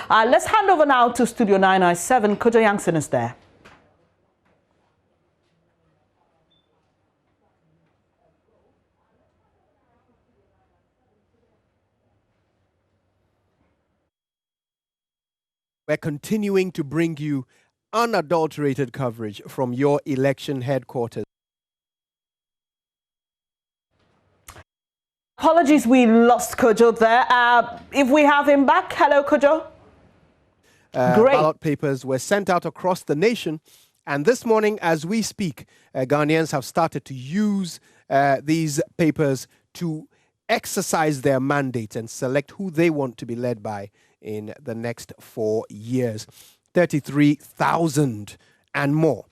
Let's hand over now to Studio 997. Kojo Yankson is there. We're continuing to bring you unadulterated coverage from your election headquarters. Apologies, we lost Kojo there. If we have him back, hello, Kojo. Great. Ballot papers were sent out across the nation, and this morning, as we speak, Ghanaians have started to use these papers to exercise their mandate and select who they want to be led by in the next 4 years. 33,000 and more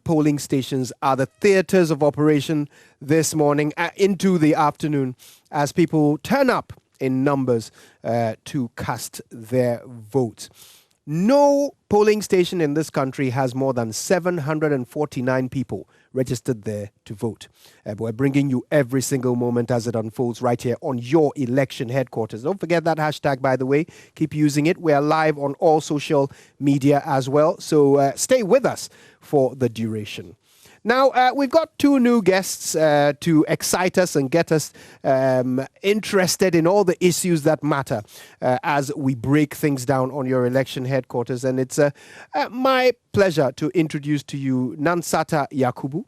polling stations are the theaters of operation this morning into the afternoon as people turn up in numbers to cast their votes. No polling station in this country has more than 749 people registered there to vote. But we're bringing you every single moment as it unfolds right here on your election headquarters. Don't forget that hashtag, by the way. Keep using it. We are live on all social media as well. So stay with us for the duration. Now, we've got two new guests to excite us and get us interested in all the issues that matter as we break things down on your election headquarters. And it's my pleasure to introduce to you Nansata Yakubu,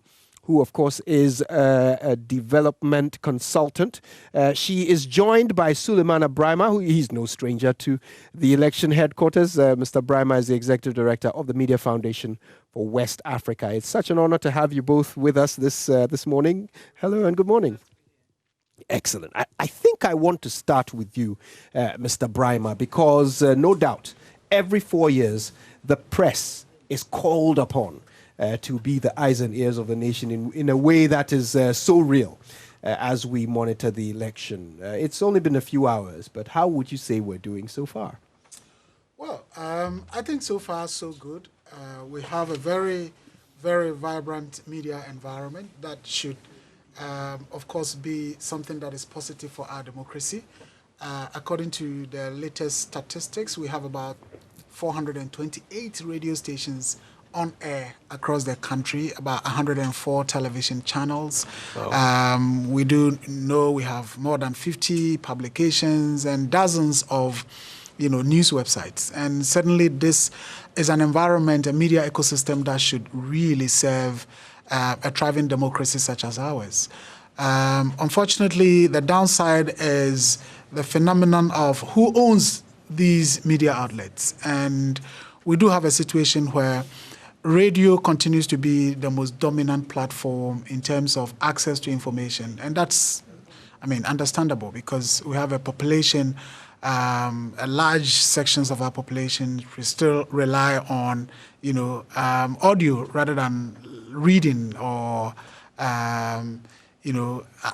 who, of course, is a development consultant. She is joined by Suleimana Brima, who he's no stranger to the election headquarters. Mr. Brima is the Executive Director of the Media Foundation for West Africa. It's such an honor to have you both with us this morning. Hello and good morning. Excellent. I think I want to start with you, Mr. Brima, because no doubt every 4 years the press is called upon to be the eyes and ears of the nation in a way that is so real as we monitor the election. It's only been a few hours, but how would you say we're doing so far? Well, I think so far so good. We have a very, very vibrant media environment that should, of course, be something that is positive for our democracy. According to the latest statistics, we have about 428 radio stations on air across the country, about 104 television channels. Wow. We do know we have more than 50 publications and dozens of news websites. And certainly this is an environment, a media ecosystem that should really serve a thriving democracy such as ours. Unfortunately, the downside is the phenomenon of who owns these media outlets. And we do have a situation where radio continues to be the most dominant platform in terms of access to information. And that's, understandable because we have a population, a large sections of our population still rely on, audio rather than reading or,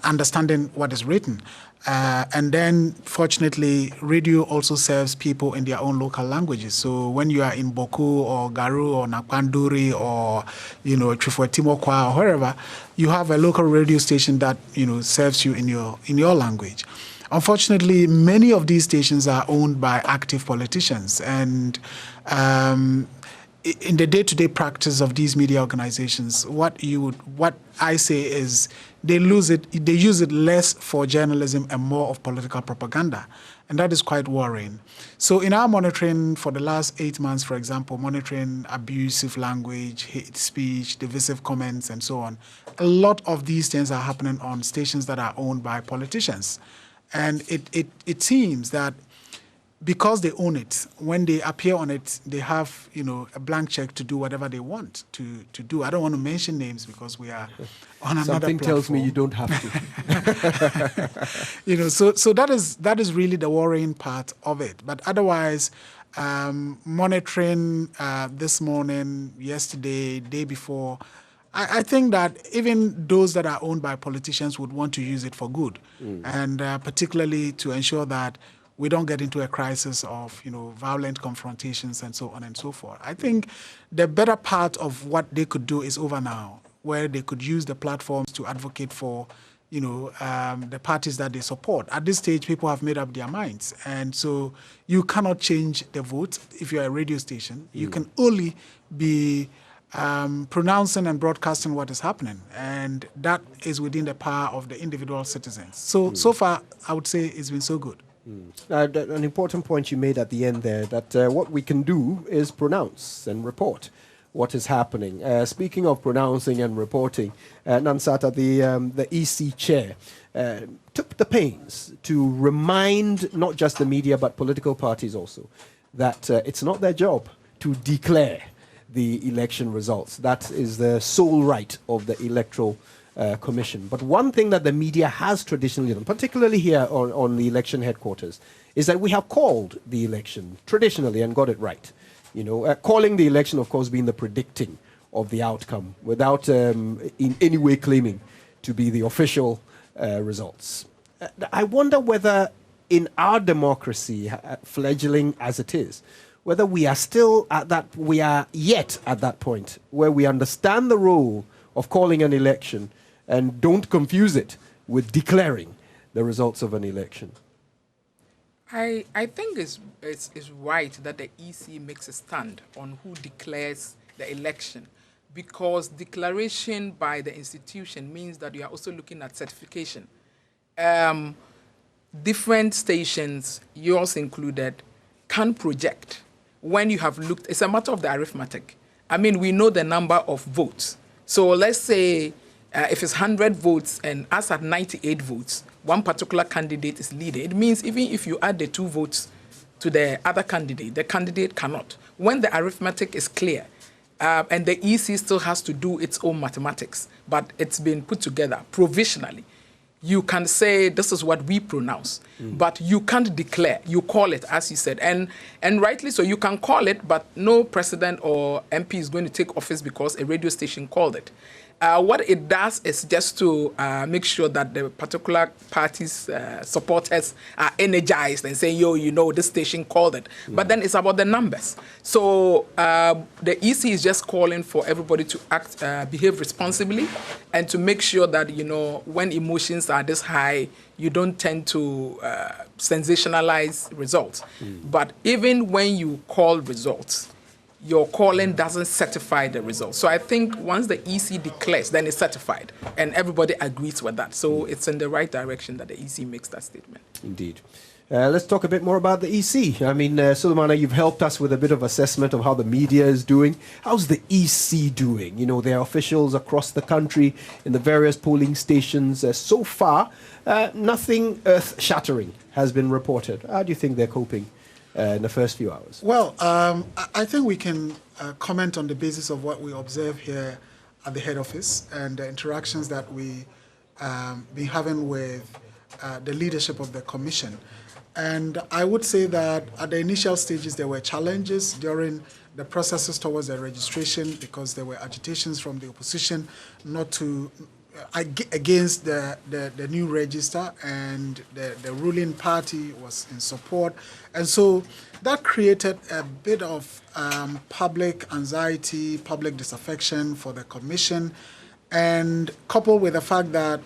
understanding what is written. And then, fortunately, radio also serves people in their own local languages. So when you are in Boku or Garu or Nakwanduri or, Chifuetimokwa or wherever, you have a local radio station that, serves you in your language. Unfortunately, many of these stations are owned by active politicians. And in the day-to-day practice of these media organizations, what I say is they use it less for journalism and more of political propaganda. And that is quite worrying. So in our monitoring for the last 8 months, for example, monitoring abusive language, hate speech, divisive comments, and so on, a lot of these things are happening on stations that are owned by politicians. And it seems that because they own it, when they appear on it, they have, a blank check to do whatever they want to do. I don't want to mention names because we are on another Something platform. tells me you don't have to. So that is really the worrying part of it. But otherwise, monitoring this morning, yesterday, day before, I think that even those that are owned by politicians would want to use it for good, and particularly to ensure that we don't get into a crisis of, violent confrontations and so on and so forth. I think the better part of what they could do is over now, where they could use the platforms to advocate for, the parties that they support. At this stage, people have made up their minds. And so you cannot change the vote if you're a radio station. You can only be pronouncing and broadcasting what is happening. And that is within the power of the individual citizens. So far, I would say it's been so good. An important point you made at the end there, that what we can do is pronounce and report what is happening. Speaking of pronouncing and reporting, Nansata, the EC chair, took the pains to remind not just the media but political parties also that it's not their job to declare the election results. That is the sole right of the Electoral Commission. But one thing that the media has traditionally done, particularly here on the election headquarters, is that we have called the election traditionally and got it right. Calling the election, of course, being the predicting of the outcome without in any way claiming to be the official results. I wonder whether in our democracy, fledgling as it is, whether we are yet at that point where we understand the role of calling an election and don't confuse it with declaring the results of an election. I think it's right that the EC makes a stand on who declares the election, because declaration by the institution means that you are also looking at certification. Different stations, yours included, can project when you have looked. It's a matter of the arithmetic. I mean, we know the number of votes. So let's say if it's 100 votes and us at 98 votes, one particular candidate is leading. It means even if you add the 2 votes to the other candidate, the candidate cannot. When the arithmetic is clear, and the EC still has to do its own mathematics, but it's been put together provisionally, you can say this is what we pronounce, but you can't declare. You call it, as you said, and rightly so. You can call it, but no president or MP is going to take office because a radio station called it. What it does is just to make sure that the particular party's supporters are energized and saying, this station called it. But then it's about the numbers. So the EC is just calling for everybody to act, behave responsibly, and to make sure that, when emotions are this high, you don't tend to sensationalize results. But even when you call results, your calling doesn't certify the results. So I think once the EC declares, then it's certified, and everybody agrees with that. So it's in the right direction that the EC makes that statement. Indeed. Let's talk a bit more about the EC. I mean, Sulemana, you've helped us with a bit of assessment of how the media is doing. How's the EC doing? There are officials across the country in the various polling stations. So far, nothing earth-shattering has been reported. How do you think they're coping in the first few hours? Well, I think we can comment on the basis of what we observe here at the head office and the interactions that we been having with the leadership of the commission. And I would say that at the initial stages, there were challenges during the processes towards the registration, because there were agitations from the opposition not to against the new register, and the ruling party was in support. And so that created a bit of public anxiety, public disaffection for the commission, and coupled with the fact that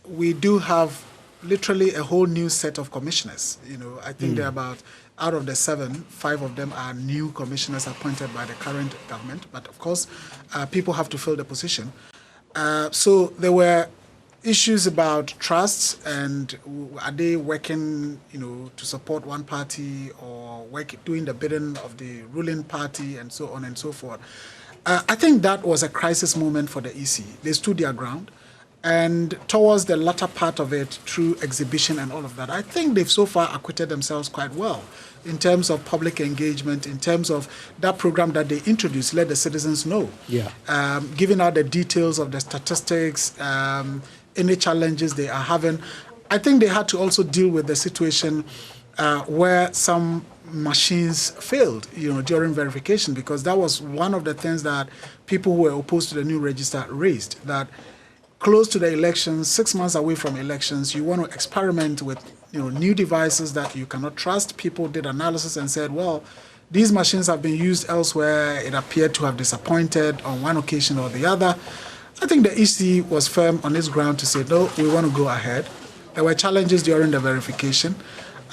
we do have literally a whole new set of commissioners. I think there are about, out of the 7, 5 of them are new commissioners appointed by the current government. But of course, people have to fill the position. So there were issues about trust, and are they working, to support one party, or doing the bidding of the ruling party, and so on and so forth. I think that was a crisis moment for the EC. They stood their ground. And towards the latter part of it, through exhibition and all of that, I think they've so far acquitted themselves quite well in terms of public engagement, in terms of that program that they introduced, let the citizens know. Giving out the details of the statistics, any challenges they are having. I think they had to also deal with the situation where some machines failed, during verification, because that was one of the things that people who were opposed to the new register raised, that close to the elections, 6 months away from elections, you want to experiment with new devices that you cannot trust. People did analysis and said, well, these machines have been used elsewhere. It appeared to have disappointed on one occasion or the other. I think the EC was firm on its ground to say, no, we want to go ahead. There were challenges during the verification.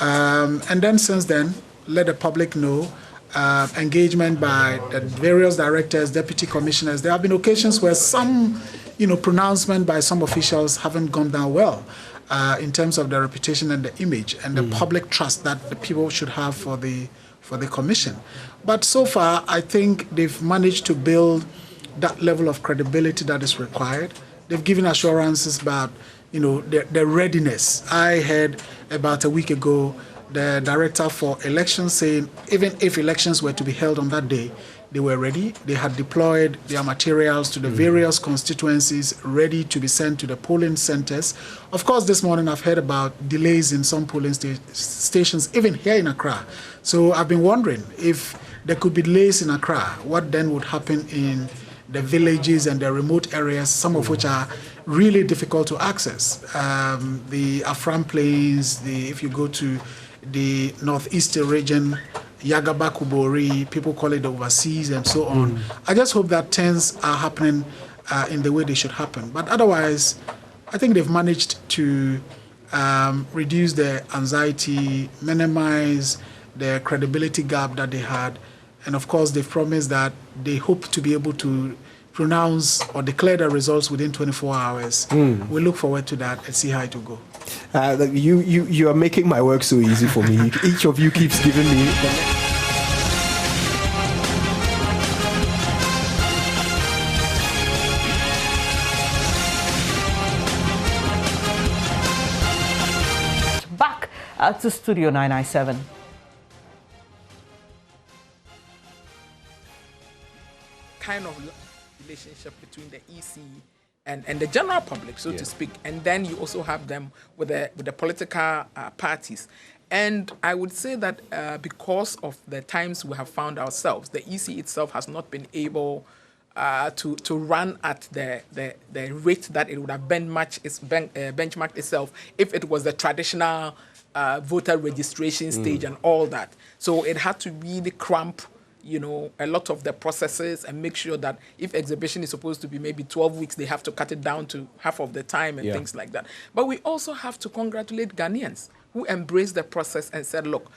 And then since then, let the public know, engagement by the various directors, deputy commissioners. There have been occasions where some, pronouncement by some officials haven't gone down well in terms of the reputation and the image and the public trust that the people should have for the commission. But so far, I think they've managed to build that level of credibility that is required. They've given assurances about, their readiness. I heard about a week ago the director for elections saying even if elections were to be held on that day, they were ready. They had deployed their materials to the various constituencies, ready to be sent to the polling centers. Of course, this morning I've heard about delays in some polling stations, even here in Accra. So I've been wondering if there could be delays in Accra, what then would happen in the villages and the remote areas, some of which are really difficult to access. The Afram Plains, if you go to the northeastern region, Yagaba Kubori, people call it overseas and so on. I just hope that turns are happening in the way they should happen. But otherwise, I think they've managed to reduce the anxiety, minimize the credibility gap that they had. And of course, they've promised that they hope to be able to pronounce or declare the results within 24 hours. We look forward to that and see how it will go. You are making my work so easy for me. Each of you keeps giving me Back to Studio 997. Kind of relationship between the EC and the general public, so to speak, and then you also have them with the political parties. And I would say that because of the times we have found ourselves, the EC itself has not been able to run at the rate that it would have benchmarked itself if it was the traditional voter registration stage and all that. So it had to really cramp a lot of the processes and make sure that if exhibition is supposed to be maybe 12 weeks, they have to cut it down to half of the time and things like that. But we also have to congratulate Ghanaians who embraced the process and said, look,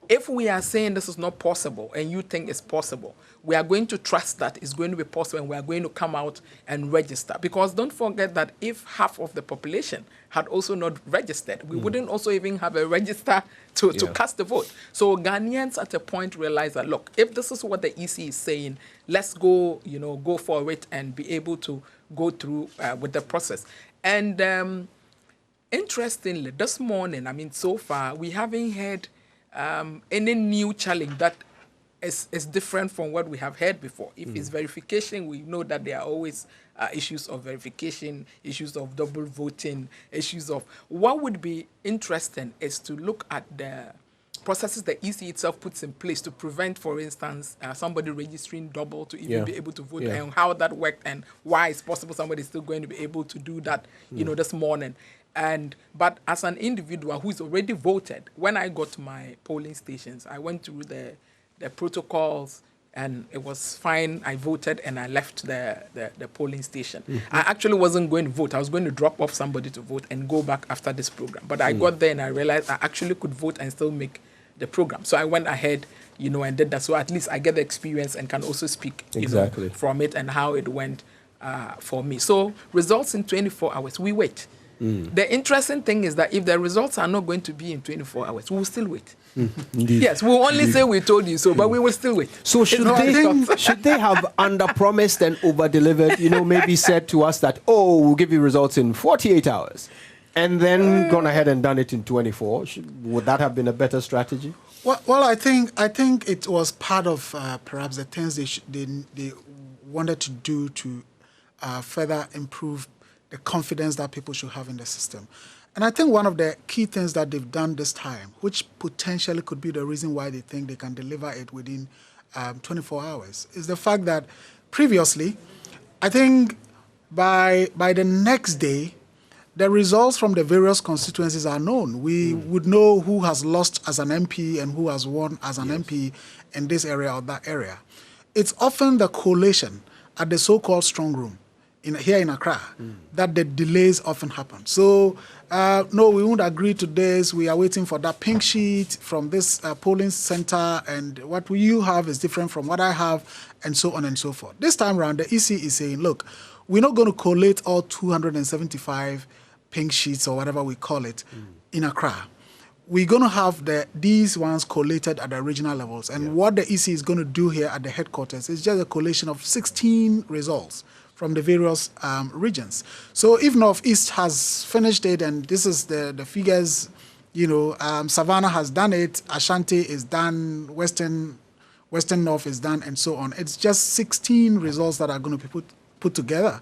if we are saying this is not possible and you think it's possible, we are going to trust that it's going to be possible and we are going to come out and register. Because don't forget that if half of the population had also not registered, we wouldn't also even have a register to cast the vote. So Ghanaians at a point realized that, look, if this is what the EC is saying, let's go, go for it and be able to go through with the process. And interestingly, this morning, so far, we haven't heard any new challenge that is different from what we have heard before. If it's verification, we know that there are always issues of verification, issues of double voting, issues of... What would be interesting is to look at the processes the EC itself puts in place to prevent, for instance, somebody registering double to even be able to vote, and how that worked and why it's possible somebody is still going to be able to do that, this morning. But as an individual who's already voted, when I got to my polling stations, I went through the protocols and it was fine. I voted and I left the polling station. I actually wasn't going to vote. I was going to drop off somebody to vote and go back after this program. But I got there and I realized I actually could vote and still make the program. So I went ahead, and did that. So at least I get the experience and can also speak from it and how it went for me. So results in 24 hours, we wait. The interesting thing is that if the results are not going to be in 24 hours, we will still wait. Yes, we'll only say we told you so, but we will still wait. So should they have under-promised and over-delivered, maybe said to us that, we'll give you results in 48 hours, and then gone ahead and done it in 24? Would that have been a better strategy? Well, I think it was part of perhaps the things they wanted to do to further improve the confidence that people should have in the system. And I think one of the key things that they've done this time, which potentially could be the reason why they think they can deliver it within 24 hours, is the fact that previously, I think by the next day, the results from the various constituencies are known. We would know who has lost as an MP and who has won as an MP in this area or that area. It's often the collation at the so-called strong room here in Accra, that the delays often happen. So, no, we won't agree to this. We are waiting for that pink sheet from this polling center, and what you have is different from what I have, and so on and so forth. This time around, the EC is saying, look, we're not going to collate all 275 pink sheets or whatever we call it in Accra. We're going to have these ones collated at the regional levels. And what the EC is going to do here at the headquarters is just a collation of 16 results from the various regions. So if Northeast has finished it, and this is the figures, Savannah has done it, Ashanti is done, Western North is done, and so on. It's just 16 results that are going to be put together.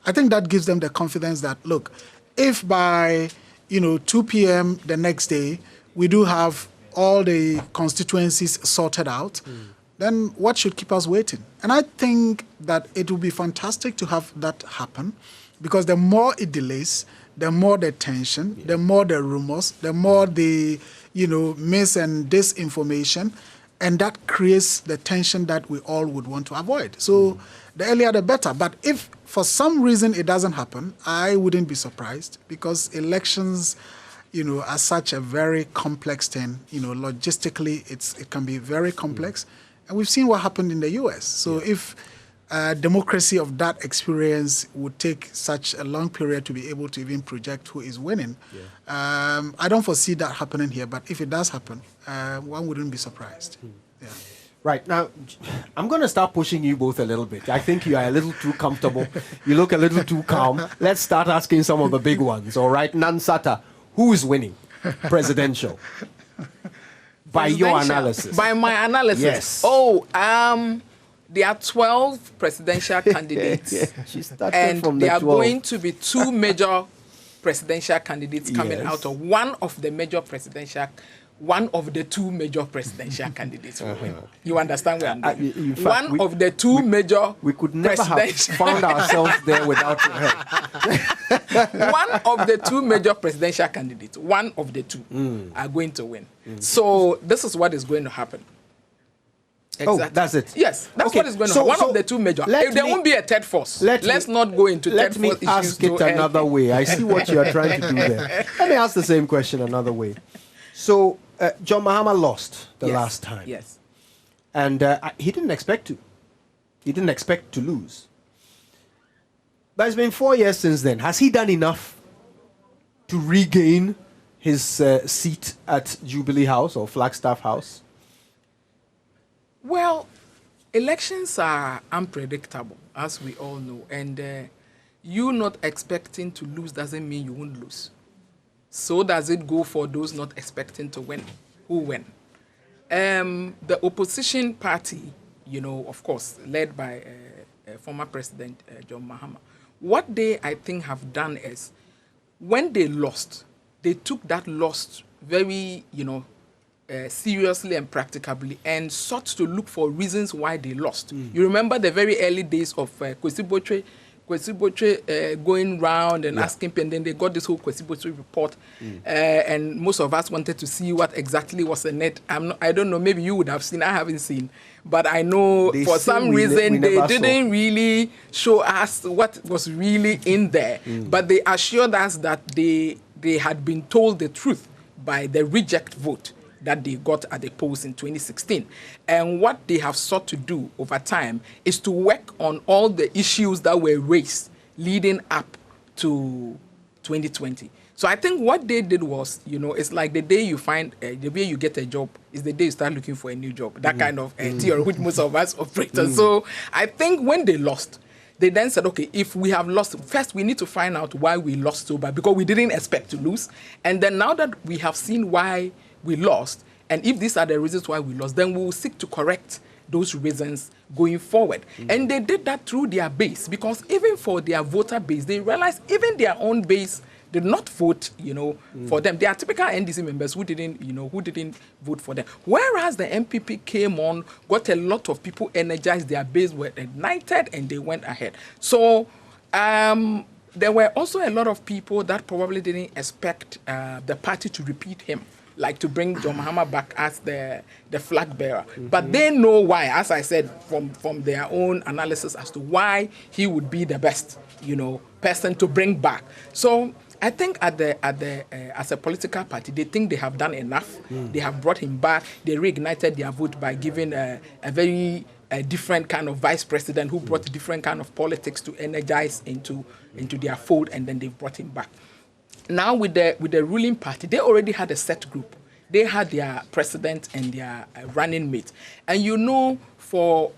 I think that gives them the confidence that, look, if by 2 p.m. the next day we do have all the constituencies sorted out, then what should keep us waiting? And I think that it would be fantastic to have that happen, because the more it delays, the more the tension, the more the rumors, the more the mis and disinformation, and that creates the tension that we all would want to avoid. So the earlier the better. But if for some reason it doesn't happen, I wouldn't be surprised, because elections, are such a very complex thing. Logistically, it can be very complex. And we've seen what happened in the US. So if democracy of that experience would take such a long period to be able to even project who is winning, I don't foresee that happening here. But if it does happen, one wouldn't be surprised. Yeah. Right. Now, I'm going to start pushing you both a little bit. I think you are a little too comfortable. You look a little too calm. Let's start asking some of the big ones. All right. Nansata, who is winning presidential? By your analysis. By my analysis. Yes. Oh, there are 12 presidential candidates. She started and from there the are 12. going to be 2 major presidential candidates coming out of one of the 2 major presidential candidates will win. You understand where I'm going? One of the 2 major We could never have found ourselves there without her. One of the 2 major presidential candidates, one of the 2 are going to win. So this is what is going to happen. Exactly. Oh, that's it. Yes, that's what is going to happen. One of the 2 major. There won't be a third force. Let's not go into third force issues. Let me ask it another way. I see what you are trying to do there. Let me ask the same question another way. So, John Mahama lost the last time. Yes. And he didn't expect to. He didn't expect to lose. But it's been 4 years since then. Has he done enough to regain his seat at Jubilee House or Flagstaff House? Well, elections are unpredictable, as we all know. And you not expecting to lose doesn't mean you won't lose. So does it go for those not expecting to win? Who win? The opposition party, of course, led by former President John Mahama, what they, I think, have done is, when they lost, they took that loss very, seriously and practicably, and sought to look for reasons why they lost. You remember the very early days of Kwesi Botwe going round and asking, and then they got this whole Kwesi Botwe report, and most of us wanted to see what exactly was in it. I don't know, maybe you would have seen, I haven't seen, but I know for some reason they didn't really show us what was really in there, but they assured us that they had been told the truth by the reject vote that they got at the polls in 2016. And what they have sought to do over time is to work on all the issues that were raised leading up to 2020. So I think what they did was, it's like the day you find, the way you get a job is the day you start looking for a new job. That kind of theory which most of us operate on. So I think when they lost, they then said, okay, if we have lost, first we need to find out why we lost so bad, because we didn't expect to lose. And then now that we have seen why we lost, and if these are the reasons why we lost, then we will seek to correct those reasons going forward. And they did that through their base, because even for their voter base, they realized even their own base did not vote, for them. They are typical NDC members who didn't vote for them. Whereas the MPP came on, got a lot of people energized, their base were ignited, and they went ahead. So there were also a lot of people that probably didn't expect the party to repeat him like to bring John Mahama back as the flag bearer. But they know why, as I said, from their own analysis as to why he would be the best, person to bring back. So I think as a political party, they think they have done enough. They have brought him back. They reignited their vote by giving a very different kind of vice president who brought different kind of politics to energize into their fold, and then they've brought him back. Now with the ruling party, they already had a set group. They had their president and their running mate. And for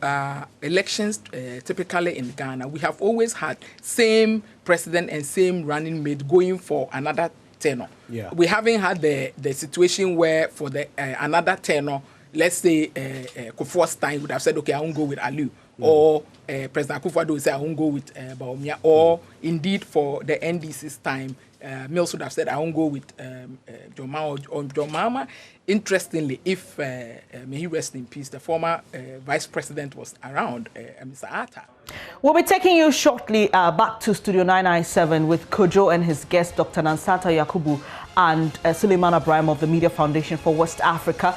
elections, typically in Ghana, we have always had same president and same running mate going for another tenure. Yeah. We haven't had the situation where for the another tenure, let's say Kufuor's time would have said, okay, I won't go with Aliu. Or President Akufo-Addo would say, I won't go with Bawumia. Or indeed for the NDC's time, Mills would have said, I won't go with John Mahama. Interestingly, if, may he rest in peace, the former vice president was around, Mr. Atta. We'll be taking you shortly back to Studio 997 with Kojo and his guest, Dr. Nansata Yakubu and Suleiman Ibrahim of the Media Foundation for West Africa.